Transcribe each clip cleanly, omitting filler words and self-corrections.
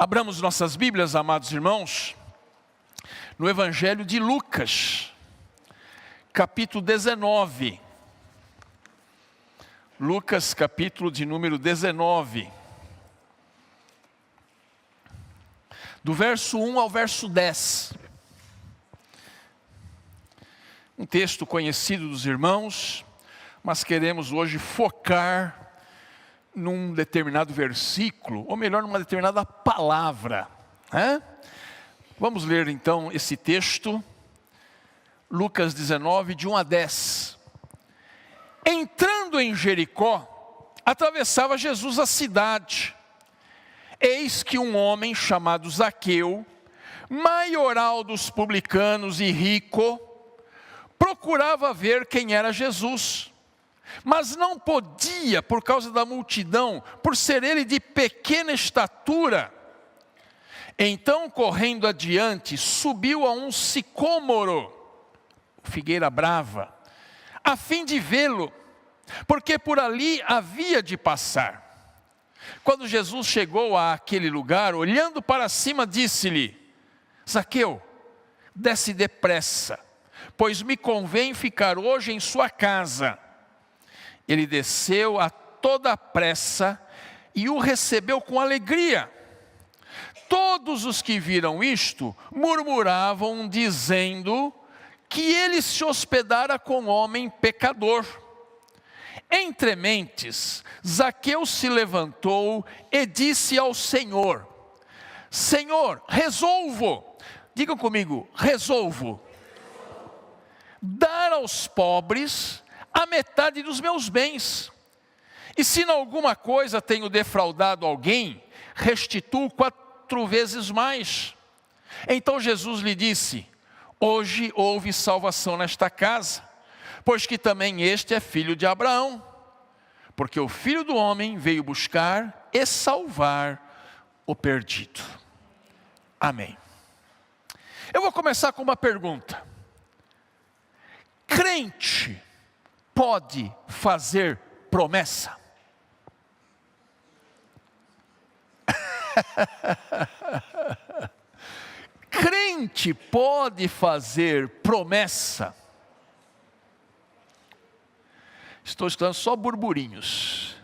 Abramos nossas Bíblias, amados irmãos, no Evangelho de Lucas, capítulo 19. Lucas, capítulo de número 19. Do verso 1 ao verso 10. Um texto conhecido dos irmãos, mas queremos hoje focar num determinado versículo, ou melhor, numa determinada palavra. Vamos ler então esse texto, Lucas 19, de 1 a 10. Entrando em Jericó, atravessava Jesus a cidade. Eis que um homem chamado Zaqueu, maioral dos publicanos e rico, procurava ver quem era Jesus, mas não podia por causa da multidão, por ser ele de pequena estatura. Então, correndo adiante, subiu a um sicômoro, figueira brava, a fim de vê-lo, porque por ali havia de passar. Quando Jesus chegou àquele lugar, olhando para cima, disse-lhe: Zaqueu, desce depressa, pois me convém ficar hoje em sua casa. Ele desceu a toda pressa e o recebeu com alegria. Todos os que viram isto murmuravam, dizendo que ele se hospedara com homem pecador. Entre mentes, Zaqueu se levantou e disse ao Senhor: Senhor, resolvo, digam comigo, resolvo, dar aos pobres a metade dos meus bens. E se em alguma coisa tenho defraudado alguém, restituo 4 vezes mais. Então Jesus lhe disse: hoje houve salvação nesta casa, pois que também este é filho de Abraão, porque o Filho do Homem veio buscar e salvar o perdido. Amém. Eu vou começar com uma pergunta. Crente pode fazer promessa? Crente pode fazer promessa? Estou escutando só burburinhos.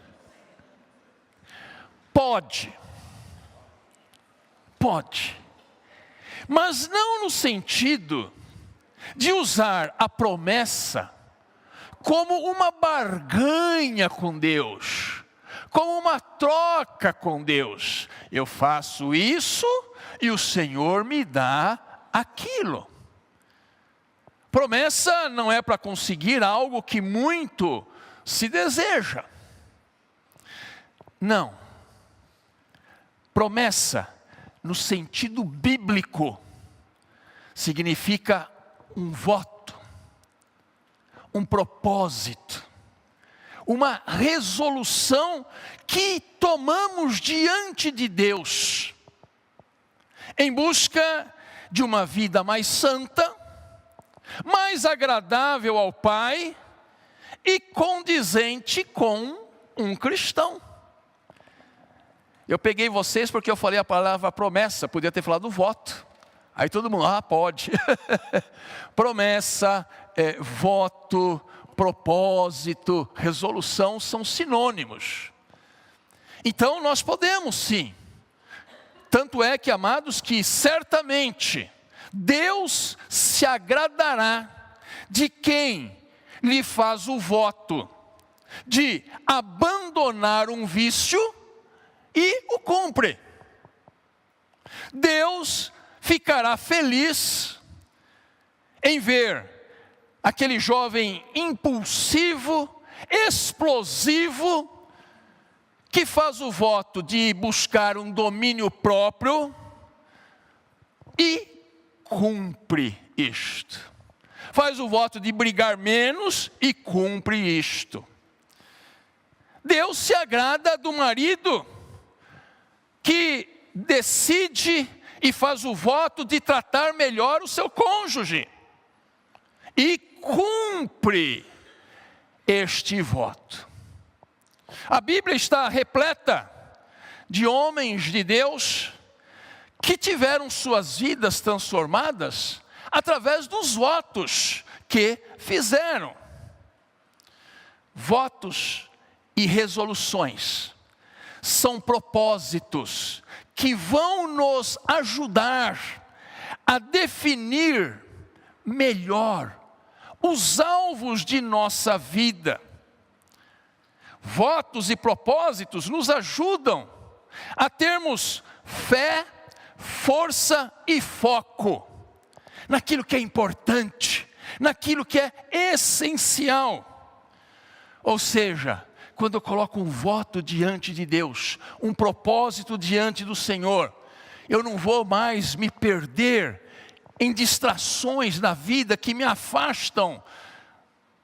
Pode, mas não no sentido de usar a promessa como uma barganha com Deus, como uma troca com Deus. Eu faço isso e o Senhor me dá aquilo. Promessa não é para conseguir algo que muito se deseja. Não. Promessa, no sentido bíblico, significa um voto, um propósito, uma resolução que tomamos diante de Deus, em busca de uma vida mais santa, mais agradável ao Pai e condizente com um cristão. Eu peguei vocês porque eu falei a palavra promessa, podia ter falado voto. Aí todo mundo, pode. Promessa, voto, propósito, resolução são sinônimos. Então nós podemos sim. Tanto é que, amados, que certamente Deus se agradará de quem lhe faz o voto de abandonar um vício e o cumpre. Deus ficará feliz em ver aquele jovem impulsivo, explosivo, que faz o voto de buscar um domínio próprio e cumpre isto. Faz o voto de brigar menos e cumpre isto. Deus se agrada do marido que decide e faz o voto de tratar melhor o seu cônjuge e cumpre este voto. A Bíblia está repleta de homens de Deus que tiveram suas vidas transformadas através dos votos que fizeram. Votos e resoluções são propósitos que vão nos ajudar a definir melhor os alvos de nossa vida. Votos e propósitos nos ajudam a termos fé, força e foco naquilo que é importante, naquilo que é essencial. Ou seja, quando eu coloco um voto diante de Deus, um propósito diante do Senhor, eu não vou mais me perder em distrações na vida que me afastam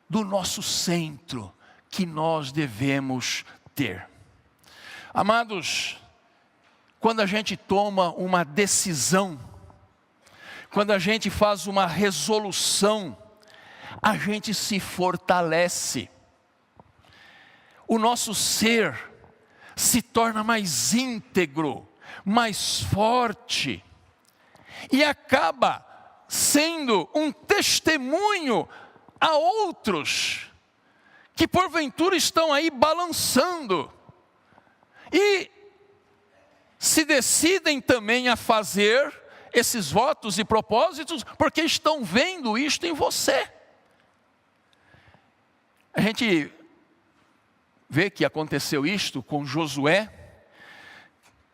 do nosso centro que nós devemos ter. Amados, quando a gente toma uma decisão, quando a gente faz uma resolução, a gente se fortalece. O nosso ser se torna mais íntegro, mais forte, e acaba sendo um testemunho a outros, que porventura estão aí balançando, e se decidem também a fazer esses votos e propósitos, porque estão vendo isto em você. A gente vê que aconteceu isto com Josué,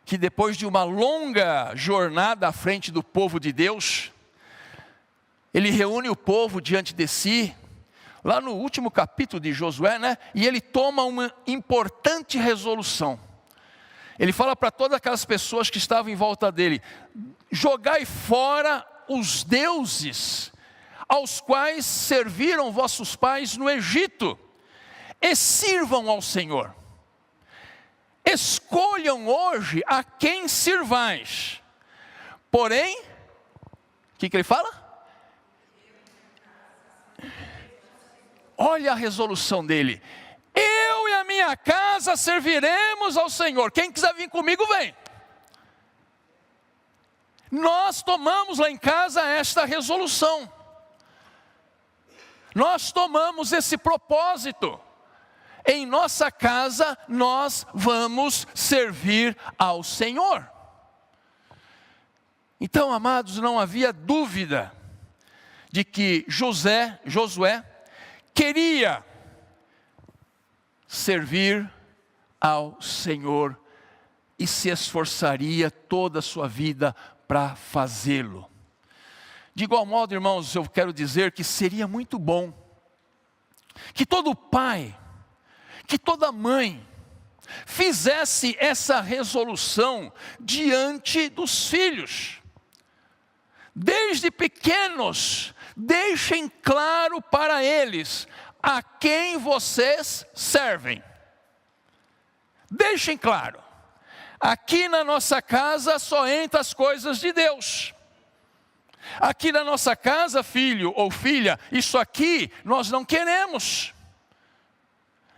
que depois de uma longa jornada à frente do povo de Deus, ele reúne o povo diante de si, lá no último capítulo de Josué, e ele toma uma importante resolução. Ele fala para todas aquelas pessoas que estavam em volta dele: jogai fora os deuses aos quais serviram vossos pais no Egito, e sirvam ao Senhor. Escolham hoje a quem sirvais. Porém, o que ele fala? Olha a resolução dele: eu e a minha casa serviremos ao Senhor. Quem quiser vir comigo, vem. Nós tomamos lá em casa esta resolução. Nós tomamos esse propósito. Em nossa casa nós vamos servir ao Senhor. Então, amados, não havia dúvida de que Josué queria servir ao Senhor e se esforçaria toda a sua vida para fazê-lo. De igual modo, irmãos, eu quero dizer que seria muito bom que todo pai, que toda mãe fizesse essa resolução diante dos filhos. Desde pequenos, deixem claro para eles a quem vocês servem. Deixem claro: aqui na nossa casa só entra as coisas de Deus. Aqui na nossa casa, filho ou filha, isso aqui nós não queremos.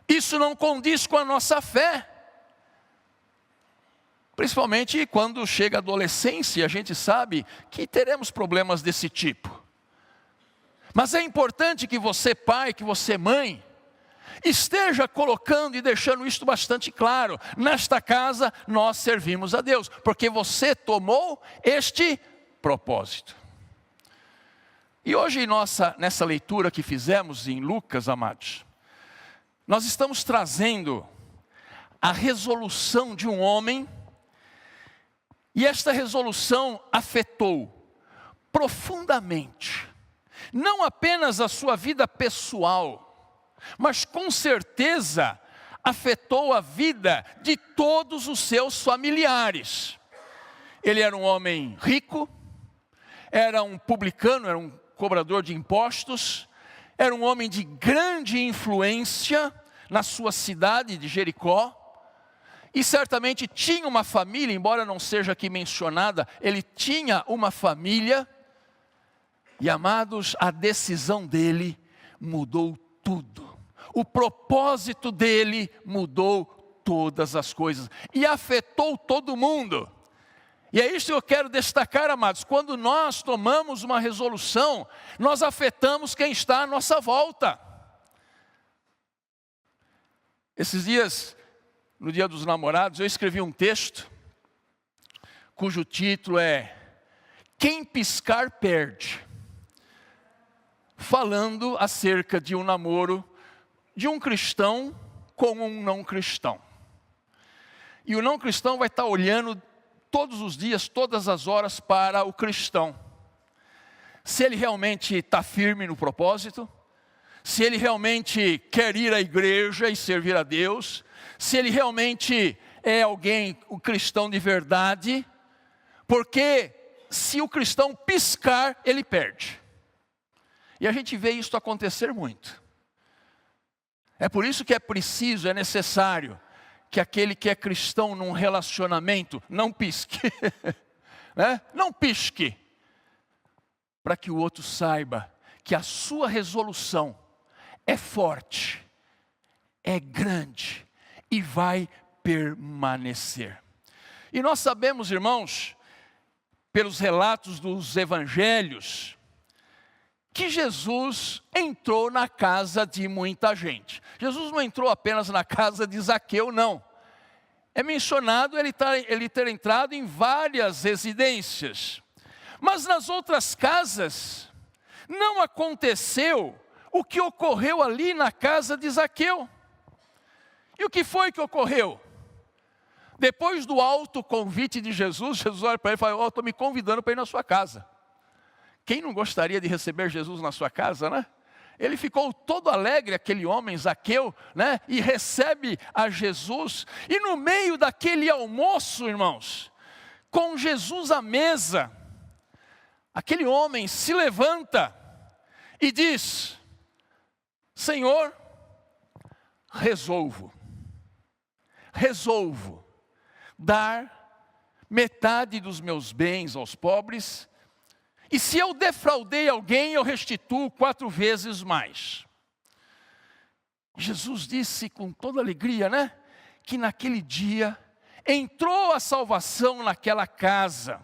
Isso não condiz com a nossa fé. Principalmente quando chega a adolescência, a gente sabe que teremos problemas desse tipo. Mas é importante que você, pai, que você, mãe, esteja colocando e deixando isto bastante claro: nesta casa nós servimos a Deus, porque você tomou este propósito. E hoje nessa leitura que fizemos em Lucas, amados, nós estamos trazendo a resolução de um homem, e esta resolução afetou profundamente, não apenas a sua vida pessoal, mas com certeza afetou a vida de todos os seus familiares. Ele era um homem rico, era um publicano, era um cobrador de impostos, era um homem de grande influência na sua cidade de Jericó, e certamente tinha uma família, embora não seja aqui mencionada, ele tinha uma família. E, amados, a decisão dele mudou tudo. O propósito dele mudou todas as coisas e afetou todo mundo. E é isso que eu quero destacar, amados. Quando nós tomamos uma resolução, nós afetamos quem está à nossa volta. Esses dias, no Dia dos Namorados, eu escrevi um texto, cujo título é Quem piscar perde. Falando acerca de um namoro de um cristão com um não cristão. E o não cristão vai estar olhando todos os dias, todas as horas para o cristão. Se ele realmente está firme no propósito, se ele realmente quer ir à igreja e servir a Deus, se ele realmente é alguém, um cristão de verdade, porque se o cristão piscar, ele perde. E a gente vê isso acontecer muito. É por isso que é preciso, é necessário, que aquele que é cristão num relacionamento não pisque, né? Não pisque, para que o outro saiba que a sua resolução é forte, é grande e vai permanecer. E nós sabemos, irmãos, pelos relatos dos evangelhos, que Jesus entrou na casa de muita gente. Jesus não entrou apenas na casa de Zaqueu, não. É mencionado ele ter entrado em várias residências. Mas nas outras casas, não aconteceu o que ocorreu ali na casa de Zaqueu. E o que foi que ocorreu? Depois do alto convite de Jesus, Jesus olha para ele e fala, estou me convidando para ir na sua casa. Quem não gostaria de receber Jesus na sua casa, né? Ele ficou todo alegre, aquele homem, Zaqueu, né? E recebe a Jesus. E no meio daquele almoço, irmãos, com Jesus à mesa, aquele homem se levanta e diz, Senhor, resolvo dar metade dos meus bens aos pobres, e se eu defraudei alguém, eu restituo 4 vezes mais. Jesus disse com toda alegria, né? Que naquele dia entrou a salvação naquela casa.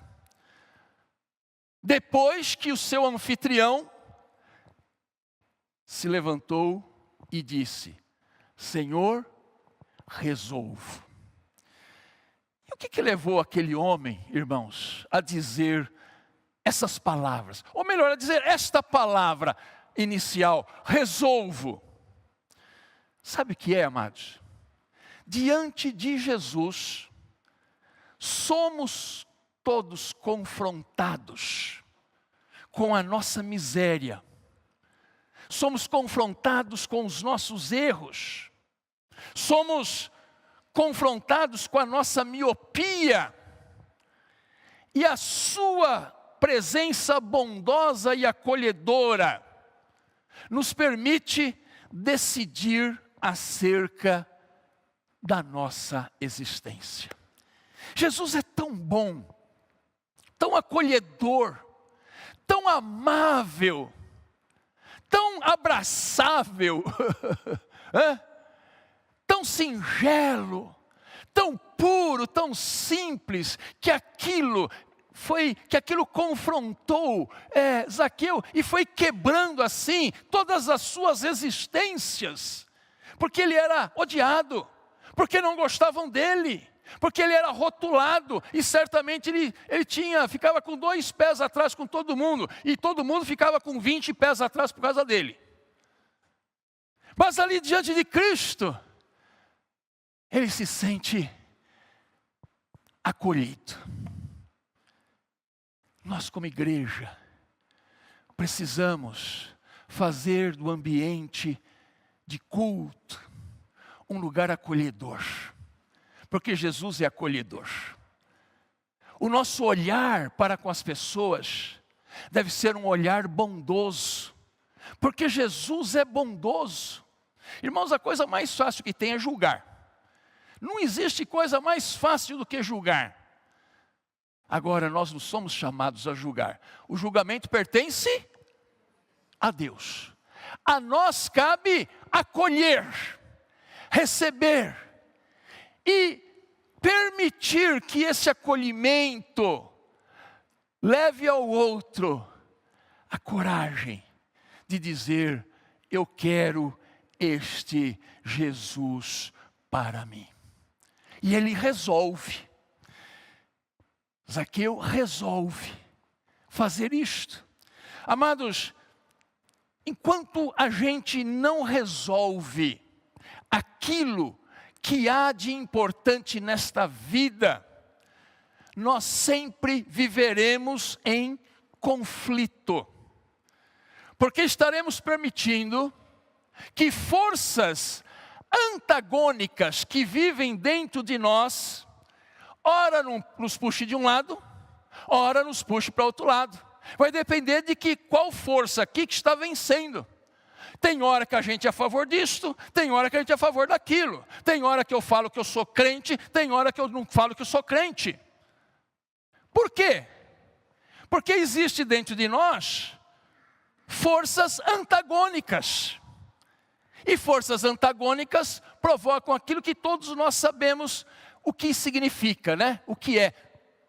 Depois que o seu anfitrião se levantou e disse, Senhor, resolvo. E o que levou aquele homem, irmãos, a dizer essas palavras? Ou melhor, a dizer esta palavra inicial, resolvo. Sabe o que é, amados? Diante de Jesus, somos todos confrontados com a nossa miséria. Somos confrontados com os nossos erros. Somos confrontados com a nossa miopia. E a sua presença bondosa e acolhedora nos permite decidir acerca da nossa existência. Jesus é tão bom, tão acolhedor, tão amável, tão abraçável, tão singelo, tão puro, tão simples, que aquilo confrontou Zaqueu e foi quebrando assim todas as suas resistências, porque ele era odiado, porque não gostavam dele, porque ele era rotulado e certamente ele ficava com 2 pés atrás com todo mundo, e todo mundo ficava com 20 pés atrás por causa dele. Mas ali diante de Cristo, ele se sente acolhido. Nós como igreja precisamos fazer do ambiente de culto um lugar acolhedor, porque Jesus é acolhedor. O nosso olhar para com as pessoas deve ser um olhar bondoso, porque Jesus é bondoso. Irmãos, a coisa mais fácil que tem é julgar. Não existe coisa mais fácil do que julgar. Agora, nós não somos chamados a julgar. O julgamento pertence a Deus. A nós cabe acolher, receber e permitir que esse acolhimento leve ao outro a coragem de dizer: eu quero este Jesus para mim. E ele resolve. Zaqueu resolve fazer isto. Amados, enquanto a gente não resolve aquilo que há de importante nesta vida, nós sempre viveremos em conflito. Porque estaremos permitindo que forças antagônicas que vivem dentro de nós, ora nos puxe de um lado, ora nos puxe para o outro lado. Vai depender de qual força aqui que está vencendo. Tem hora que a gente é a favor disto, tem hora que a gente é a favor daquilo. Tem hora que eu falo que eu sou crente, tem hora que eu não falo que eu sou crente. Por quê? Porque existe dentro de nós forças antagônicas. E forças antagônicas provocam aquilo que todos nós sabemos o que significa, né? O que é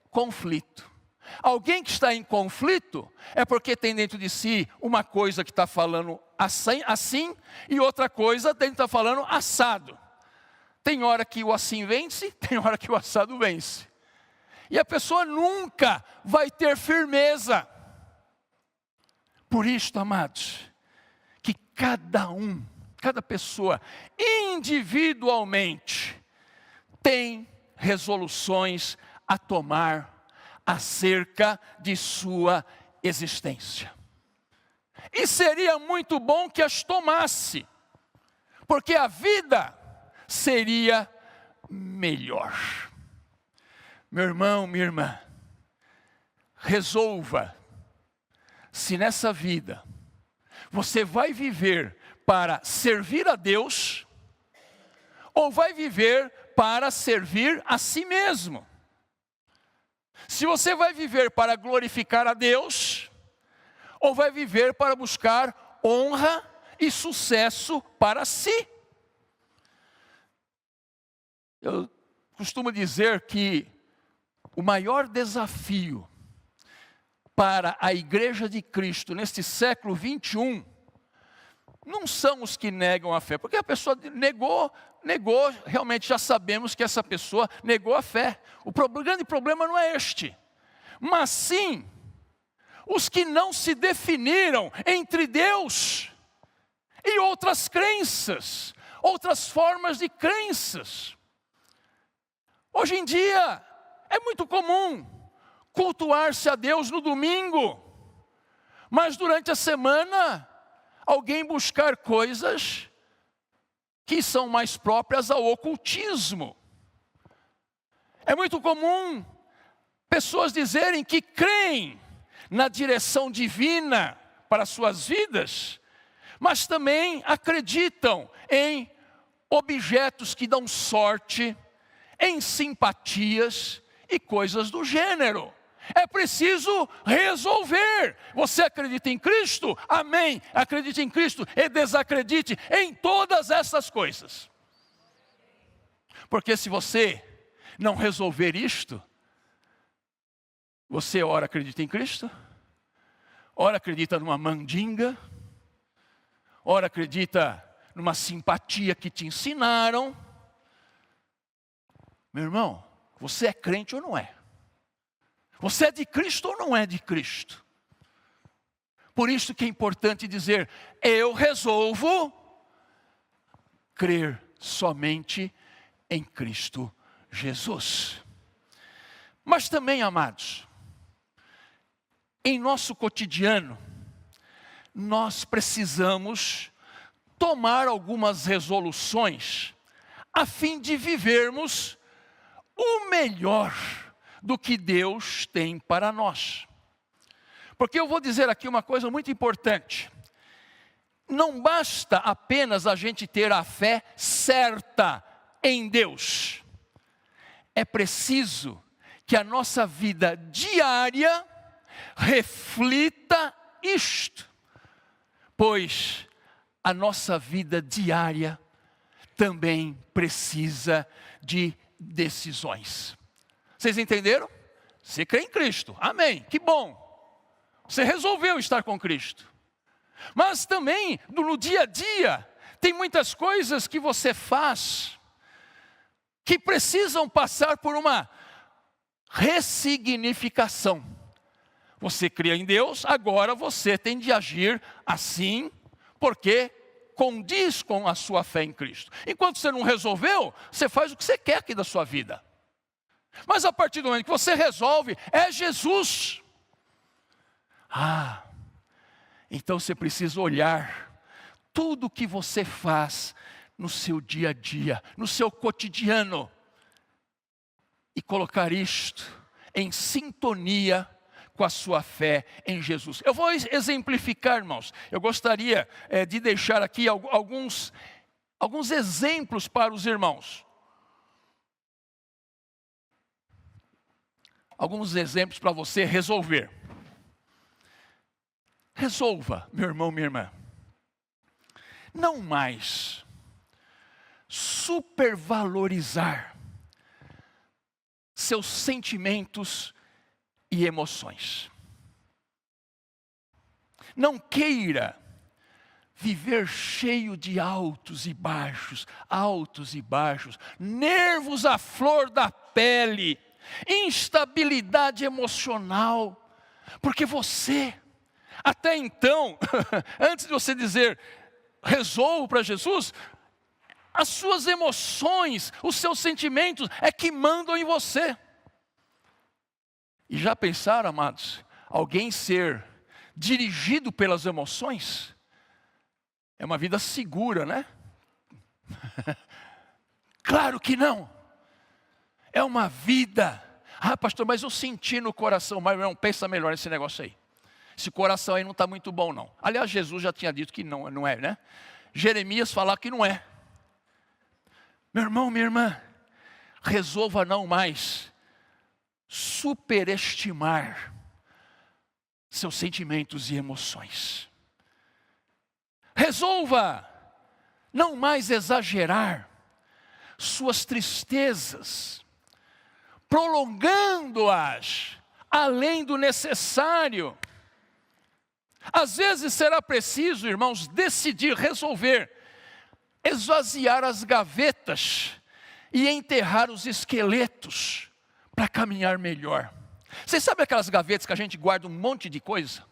conflito. Alguém que está em conflito é porque tem dentro de si uma coisa que está falando assim e outra coisa dentro está falando assado. Tem hora que o assim vence, tem hora que o assado vence. E a pessoa nunca vai ter firmeza. Por isso, amados, que cada pessoa individualmente tem resoluções a tomar acerca de sua existência. E seria muito bom que as tomasse, porque a vida seria melhor. Meu irmão, minha irmã, resolva se nessa vida você vai viver para servir a Deus ou vai viver para servir a si mesmo. Se você vai viver para glorificar a Deus, ou vai viver para buscar honra e sucesso para si. Eu costumo dizer que o maior desafio para a Igreja de Cristo neste século 21 não são os que negam a fé, porque a pessoa negou, realmente já sabemos que essa pessoa negou a fé. O grande problema não é este, mas sim os que não se definiram entre Deus e outras crenças, outras formas de crenças. Hoje em dia é muito comum cultuar-se a Deus no domingo, mas durante a semana alguém buscar coisas que são mais próprias ao ocultismo. É muito comum pessoas dizerem que creem na direção divina para suas vidas, mas também acreditam em objetos que dão sorte, em simpatias e coisas do gênero. É preciso resolver. Você acredita em Cristo? Amém. Acredite em Cristo e desacredite em todas essas coisas. Porque se você não resolver isto, você ora acredita em Cristo, ora acredita numa mandinga, ora acredita numa simpatia que te ensinaram. Meu irmão, você é crente ou não é? Você é de Cristo ou não é de Cristo? Por isso que é importante dizer: eu resolvo crer somente em Cristo Jesus. Mas também, amados, em nosso cotidiano, nós precisamos tomar algumas resoluções a fim de vivermos o melhor do que Deus tem para nós. Porque eu vou dizer aqui uma coisa muito importante. Não basta apenas a gente ter a fé certa em Deus. É preciso que a nossa vida diária reflita isto. Pois a nossa vida diária também precisa de decisões. Vocês entenderam? Você crê em Cristo, amém, que bom. Você resolveu estar com Cristo. Mas também, no dia a dia, tem muitas coisas que você faz que precisam passar por uma ressignificação. Você crê em Deus, agora você tem de agir assim, porque condiz com a sua fé em Cristo. Enquanto você não resolveu, você faz o que você quer aqui da sua vida. Mas a partir do momento que você resolve, é Jesus. Então você precisa olhar tudo o que você faz no seu dia a dia, no seu cotidiano, e colocar isto em sintonia com a sua fé em Jesus. Eu vou exemplificar, irmãos. Eu gostaria de deixar aqui alguns exemplos para os irmãos. Alguns exemplos para você resolver. Resolva, meu irmão, minha irmã, não mais supervalorizar seus sentimentos e emoções. Não queira viver cheio de altos e baixos, nervos à flor da pele, instabilidade emocional, porque você, até então, antes de você dizer, resolvo para Jesus, as suas emoções, os seus sentimentos é que mandam em você. E já pensaram, amados, alguém ser dirigido pelas emoções? É uma vida segura, né? Claro que não. É uma vida, pastor, mas eu senti no coração, mas não, pensa melhor nesse negócio aí. Esse coração aí não está muito bom não. Aliás, Jesus já tinha dito que não é, né? Jeremias falar que não é. Meu irmão, minha irmã, resolva não mais superestimar seus sentimentos e emoções. Resolva não mais exagerar suas tristezas, prolongando-as além do necessário. Às vezes será preciso, irmãos, decidir, resolver, esvaziar as gavetas e enterrar os esqueletos para caminhar melhor. Vocês sabem aquelas gavetas que a gente guarda um monte de coisa?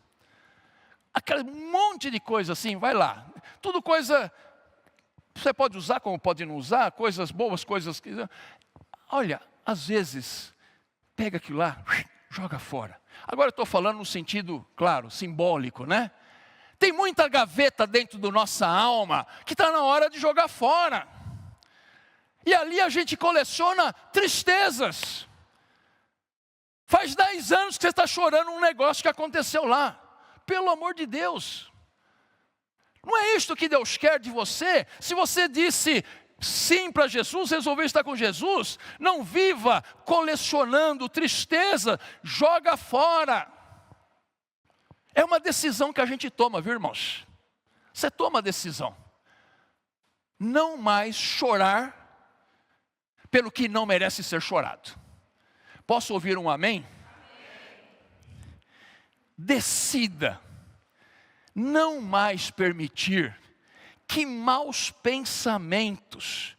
Aquele monte de coisa assim, vai lá. Tudo coisa, você pode usar como pode não usar, coisas boas, coisas que... Olha, às vezes, pega aquilo lá, joga fora. Agora eu estou falando no sentido, claro, simbólico, né? Tem muita gaveta dentro da nossa alma que está na hora de jogar fora. E ali a gente coleciona tristezas. Faz 10 anos que você está chorando um negócio que aconteceu lá. Pelo amor de Deus. Não é isto que Deus quer de você? Se você disse sim para Jesus, resolveu estar com Jesus, não viva colecionando tristeza, joga fora. É uma decisão que a gente toma, viu, irmãos? Você toma a decisão. Não mais chorar pelo que não merece ser chorado. Posso ouvir um amém? Decida não mais permitir que maus pensamentos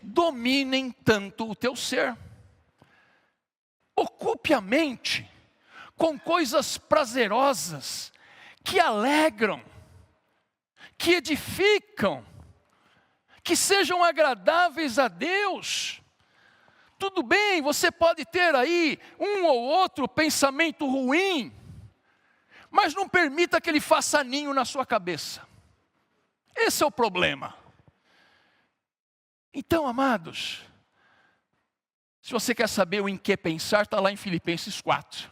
dominem tanto o teu ser. Ocupe a mente com coisas prazerosas, que alegram, que edificam, que sejam agradáveis a Deus. Tudo bem, você pode ter aí um ou outro pensamento ruim, mas não permita que ele faça ninho na sua cabeça. Esse é o problema. Então, amados, se você quer saber o em que pensar, está lá em Filipenses 4.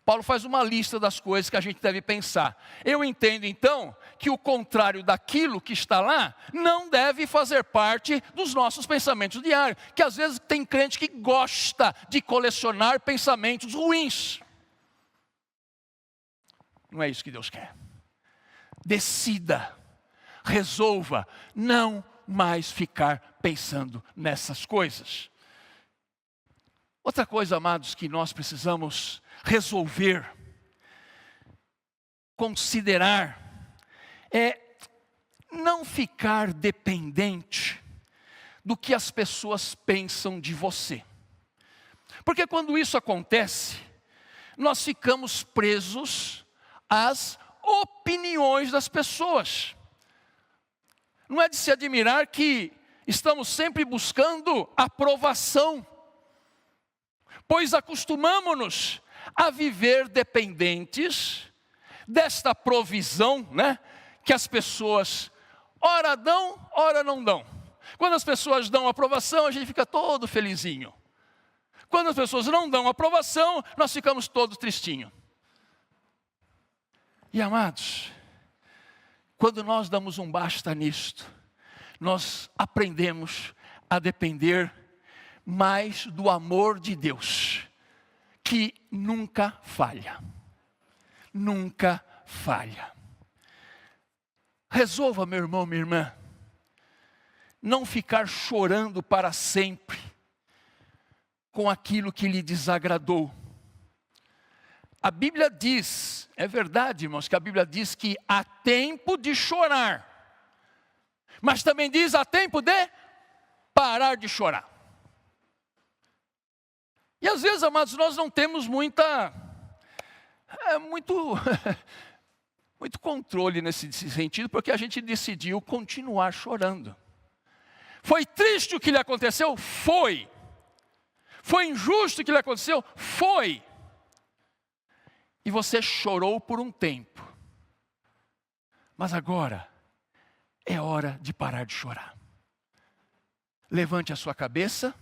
Paulo faz uma lista das coisas que a gente deve pensar. Eu entendo então que o contrário daquilo que está lá não deve fazer parte dos nossos pensamentos diários. Que às vezes tem crente que gosta de colecionar pensamentos ruins. Não é isso que Deus quer. Decida, resolva não mais ficar pensando nessas coisas. Outra coisa, amados, que nós precisamos resolver, considerar, é não ficar dependente do que as pessoas pensam de você. Porque quando isso acontece, nós ficamos presos às opiniões das pessoas. Não é de se admirar que estamos sempre buscando aprovação, pois acostumamo-nos a viver dependentes desta provisão, né, que as pessoas ora dão, ora não dão. Quando as pessoas dão aprovação, a gente fica todo felizinho. Quando as pessoas não dão aprovação, nós ficamos todos tristinhos. E amados, quando nós damos um basta nisto, nós aprendemos a depender mais do amor de Deus, que nunca falha. Nunca falha. Resolva, meu irmão, minha irmã, não ficar chorando para sempre com aquilo que lhe desagradou. A Bíblia diz, é verdade, irmãos, que a Bíblia diz que há tempo de chorar, mas também diz há tempo de parar de chorar. E às vezes, amados, nós não temos muito controle nesse sentido, porque a gente decidiu continuar chorando. Foi triste o que lhe aconteceu? Foi. Foi injusto o que lhe aconteceu? Foi. E você chorou por um tempo. Mas agora é hora de parar de chorar. Levante a sua cabeça.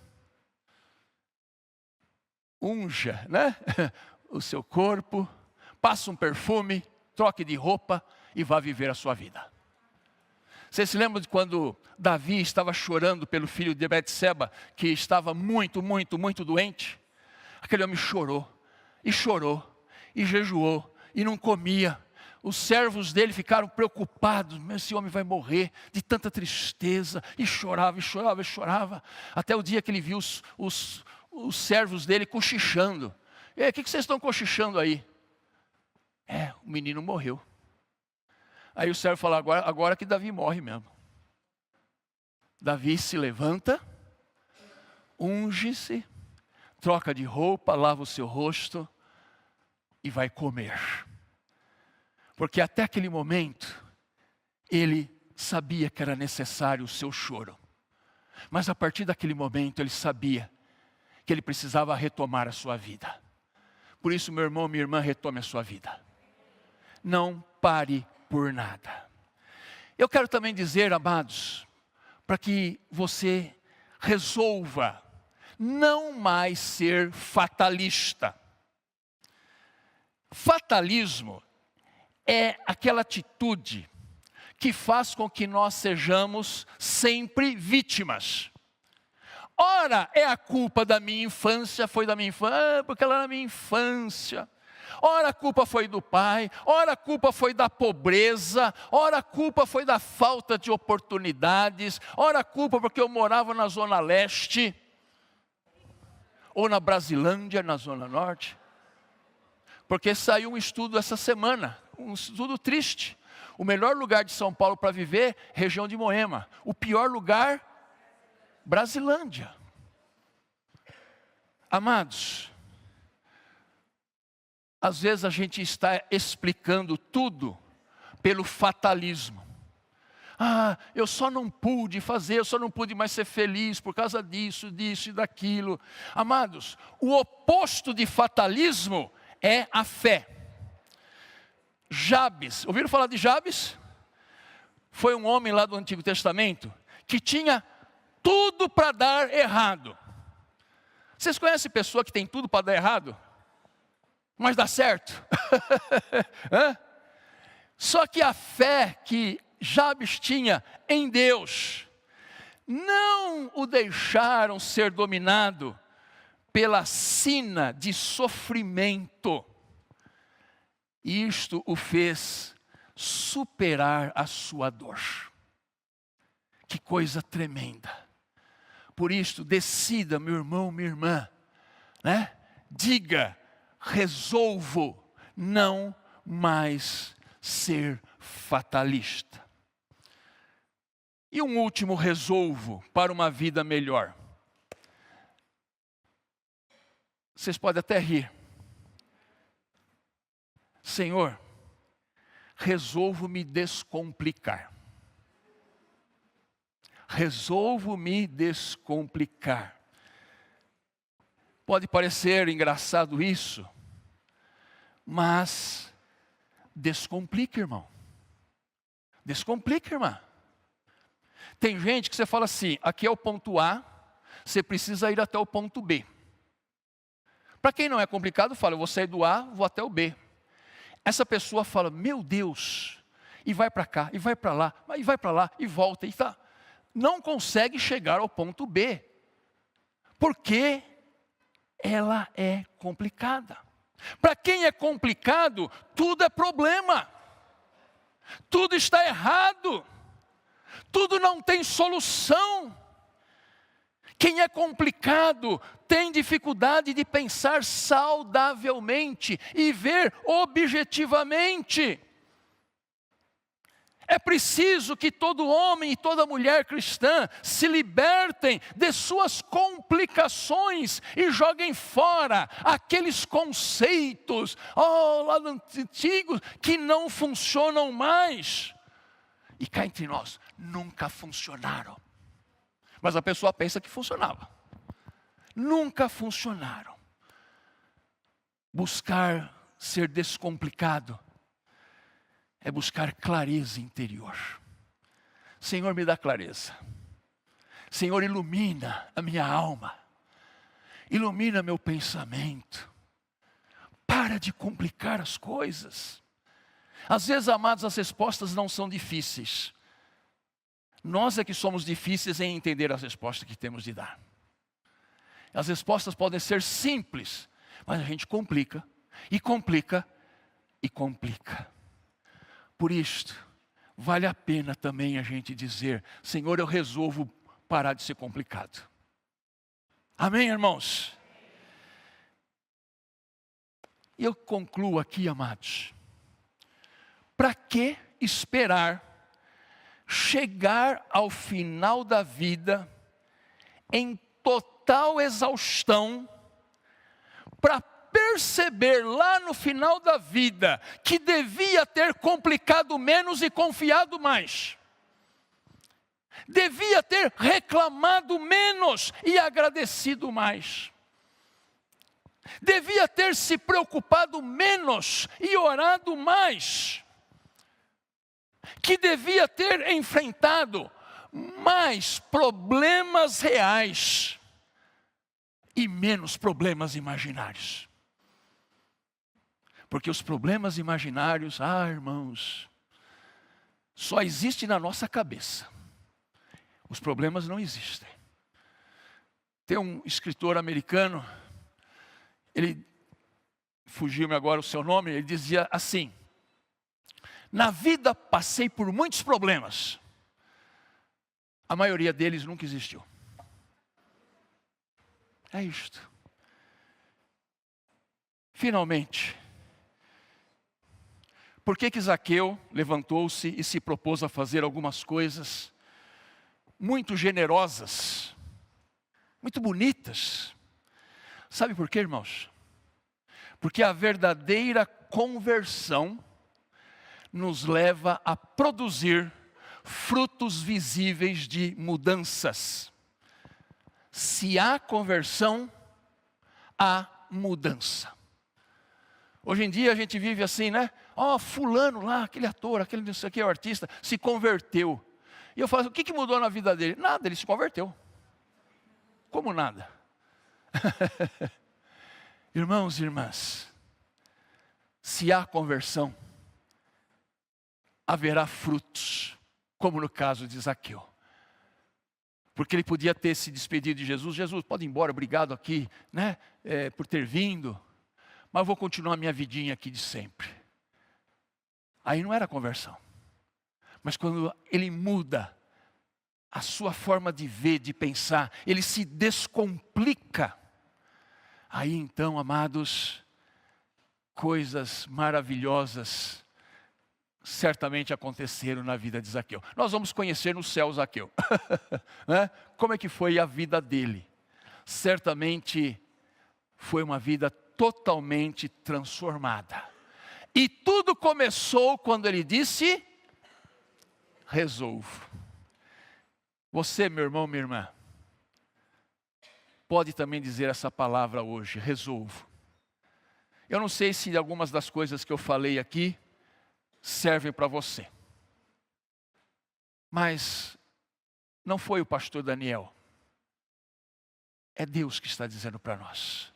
Unja, né, o seu corpo. Passe um perfume, troque de roupa e vá viver a sua vida. Você se lembra de quando Davi estava chorando pelo filho de Betseba, que estava muito doente? Aquele homem chorou, e jejuou, e não comia. Os servos dele ficaram preocupados, mas esse homem vai morrer de tanta tristeza, e chorava, até o dia que ele viu os servos dele cochichando. E aí, o que vocês estão cochichando aí? O menino morreu. Aí o servo falou, agora que Davi morre mesmo. Davi se levanta, unge-se, troca de roupa, lava o seu rosto e vai comer. Porque até aquele momento, ele sabia que era necessário o seu choro. Mas a partir daquele momento, ele sabia que ele precisava retomar a sua vida. Por isso, meu irmão, minha irmã, retome a sua vida. Não pare por nada. Eu quero também dizer, amados, para que você resolva não mais ser fatalista. Fatalismo é aquela atitude que faz com que nós sejamos sempre vítimas. Ora, é a culpa da minha infância, foi da minha infância, porque ela era minha infância. Ora a culpa foi do pai, ora a culpa foi da pobreza, ora a culpa foi da falta de oportunidades, ora a culpa porque eu morava na Zona Leste, ou na Brasilândia, na Zona Norte. Porque saiu um estudo essa semana, um estudo triste. O melhor lugar de São Paulo para viver, região de Moema. O pior lugar, Brasilândia. Amados, às vezes a gente está explicando tudo pelo fatalismo. Eu só não pude fazer, eu só não pude mais ser feliz por causa disso e daquilo. Amados, o oposto de fatalismo é a fé. Jabes, ouviram falar de Jabes? Foi um homem lá do Antigo Testamento que tinha tudo para dar errado. Vocês conhecem pessoa que tem tudo para dar errado, mas dá certo? Só que a fé que Jabes tinha em Deus não o deixaram ser dominado pela sina de sofrimento. Isto o fez superar a sua dor. Que coisa tremenda. Por isso, decida, meu irmão, minha irmã, né? Diga, resolvo não mais ser fatalista. E um último resolvo para uma vida melhor. Vocês podem até rir. Senhor, resolvo me descomplicar. Resolvo me descomplicar. Pode parecer engraçado isso, mas descomplica, irmão. Descomplica, irmã. Tem gente que você fala assim, aqui é o ponto A, você precisa ir até o ponto B. Para quem não é complicado, fala, eu vou sair do A, vou até o B. Essa pessoa fala, meu Deus, e vai para cá, e vai para lá, e vai para lá, e volta, e tá. Não consegue chegar ao ponto B, porque ela é complicada. Para quem é complicado, tudo é problema, tudo está errado, tudo não tem solução. Quem é complicado tem dificuldade de pensar saudavelmente e ver objetivamente. É preciso que todo homem e toda mulher cristã se libertem de suas complicações e joguem fora aqueles conceitos, lá antigos, que não funcionam mais. E cá entre nós, nunca funcionaram. Mas a pessoa pensa que funcionava. Nunca funcionaram. Buscar ser descomplicado é buscar clareza interior. Senhor, me dá clareza. Senhor, ilumina a minha alma. Ilumina meu pensamento. Para de complicar as coisas. Às vezes, amados, as respostas não são difíceis. Nós é que somos difíceis em entender as respostas que temos de dar. As respostas podem ser simples, mas a gente complica, e complica, e complica. Por isto, vale a pena também a gente dizer, Senhor, eu resolvo parar de ser complicado. Amém, irmãos? E eu concluo aqui, amados. Para que esperar chegar ao final da vida em total exaustão para perceber lá no final da vida que devia ter complicado menos e confiado mais? Devia ter reclamado menos e agradecido mais. Devia ter se preocupado menos e orado mais. Que devia ter enfrentado mais problemas reais e menos problemas imaginários. Porque os problemas imaginários, irmãos, só existem na nossa cabeça. Os problemas não existem. Tem um escritor americano, ele fugiu-me agora o seu nome, ele dizia assim: na vida passei por muitos problemas, a maioria deles nunca existiu. É isto. Finalmente, por que Zaqueu levantou-se e se propôs a fazer algumas coisas muito generosas, muito bonitas? Sabe por quê, irmãos? Porque a verdadeira conversão nos leva a produzir frutos visíveis de mudanças. Se há conversão, há mudança. Hoje em dia a gente vive assim, né? Fulano lá, aquele ator, aquele não sei o que, o artista, se converteu. E eu falo, o que mudou na vida dele? Nada, ele se converteu. Como nada? Irmãos e irmãs, se há conversão, haverá frutos, como no caso de Zaqueu. Porque ele podia ter se despedido de Jesus. Jesus, pode ir embora, obrigado aqui, né, por ter vindo. Mas eu vou continuar a minha vidinha aqui de sempre. Aí não era conversão. Mas quando ele muda a sua forma de ver, de pensar, ele se descomplica, Aí então, amados, coisas maravilhosas certamente aconteceram na vida de Zaqueu. Nós vamos conhecer no céu Zaqueu. Né? Como é que foi a vida dele? Certamente foi uma vida totalmente transformada. E tudo começou quando ele disse: resolvo. Você, meu irmão, minha irmã, pode também dizer essa palavra hoje: resolvo. Eu não sei se algumas das coisas que eu falei aqui servem para você. Mas não foi o pastor Daniel. É Deus que está dizendo para nós: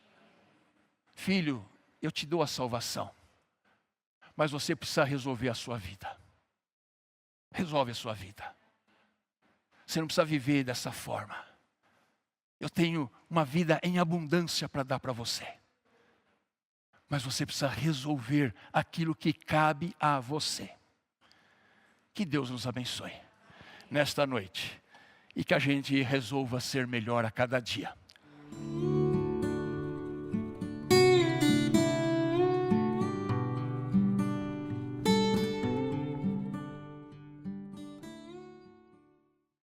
filho, eu te dou a salvação, mas você precisa resolver a sua vida. Resolve a sua vida. Você não precisa viver dessa forma. Eu tenho uma vida em abundância para dar para você. Mas você precisa resolver aquilo que cabe a você. Que Deus nos abençoe nesta noite. E que a gente resolva ser melhor a cada dia.